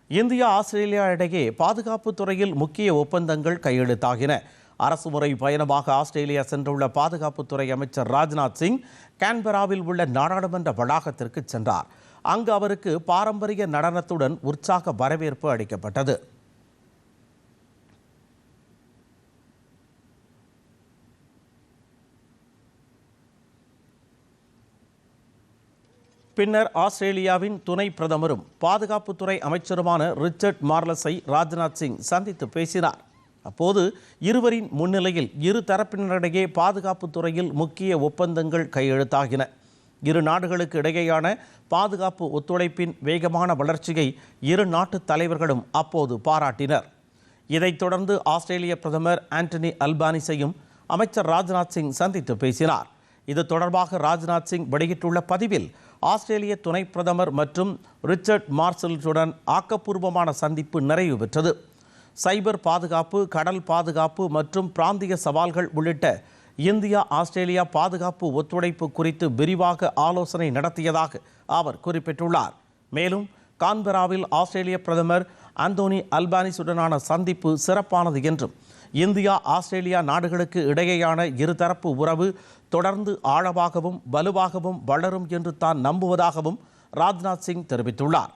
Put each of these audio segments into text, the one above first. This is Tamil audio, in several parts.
இந்தியா ஆஸ்திரேலியா இடையே பாதுகாப்பு துறையில் முக்கிய ஒப்பந்தங்கள் கையெழுத்தாகின. அரசுமுறை பயணமாக ஆஸ்திரேலியா சென்றுள்ள பாதுகாப்புத்துறை அமைச்சர் ராஜ்நாத் சிங் கான்பெராவில் உள்ள நாடாளுமன்ற வளாகத்திற்கு சென்றார். அங்கு அவருக்கு பாரம்பரிய நடனத்துடன் உற்சாக வரவேற்பு அளிக்கப்பட்டது. பின்னர் ஆஸ்திரேலியாவின் துணை பிரதமரும் பாதுகாப்புத்துறை அமைச்சருமான ரிச்சர்ட் மார்லஸை ராஜ்நாத் சிங் சந்தித்து பேசினார். அப்போது இருவரின் முன்னிலையில் இரு தரப்பினரிடையே பாதுகாப்புத் துறையில் முக்கிய ஒப்பந்தங்கள் கையெழுத்தாகின. இரு நாடுகளுக்கு இடையேயான பாதுகாப்பு ஒத்துழைப்பின் வேகமான வளர்ச்சியை இரு நாட்டு தலைவர்களும் அப்போது பாராட்டினர். இதைத் தொடர்ந்து ஆஸ்திரேலிய பிரதமர் ஆண்டனி அல்பானிஸையும் அமைச்சர் ராஜ்நாத் சிங் சந்தித்து பேசினார். இது தொடர்பாக ராஜ்நாத் சிங் வெளியிட்டுள்ள பதிவில், ஆஸ்திரேலிய துணை பிரதமர் மற்றும் ரிச்சர்ட் மார்சலுடன் ஆக்கப்பூர்வமான சந்திப்பு நிறைவு பெற்றது. சைபர் பாதுகாப்பு, கடல் பாதுகாப்பு மற்றும் பிராந்திய சவால்கள் உள்ளிட்ட இந்தியா ஆஸ்திரேலியா பாதுகாப்பு ஒத்துழைப்பு குறித்து விரிவாக ஆலோசனை நடத்தியதாக அவர் குறிப்பிட்டுள்ளார். மேலும் கான்பெராவில் ஆஸ்திரேலிய பிரதமர் ஆந்தோனி அல்பானிஸுடனான சந்திப்பு சிறப்பானது என்றும், இந்தியா ஆஸ்திரேலியா நாடுகளுக்கு இடையேயான இருதரப்பு உறவு தொடர்ந்து ஆழமாகவும் வலுவாகவும் வளரும் என்று தான் நம்புவதாகவும் ராஜ்நாத் சிங் தெரிவித்துள்ளார்.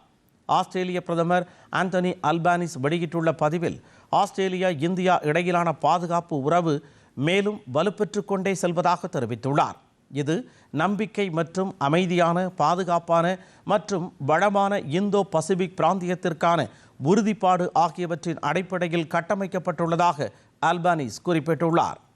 ஆஸ்திரேலிய பிரதமர் ஆந்தனி அல்பானிஸ் வெளியிட்டுள்ள பதிவில், ஆஸ்திரேலியா இந்தியா இடையிலான பாதுகாப்பு உறவு மேலும் வலுப்பெற்று கொண்டே செல்வதாக தெரிவித்துள்ளார். இது நம்பிக்கை மற்றும் அமைதியான, பாதுகாப்பான மற்றும் வளமான இந்தோ பசிபிக் பிராந்தியத்திற்கான உறுதிப்பாடு ஆகியவற்றின் அடிப்படையில் கட்டமைக்கப்பட்டுள்ளதாக அல்பானிஸ் குறிப்பிட்டுள்ளார்.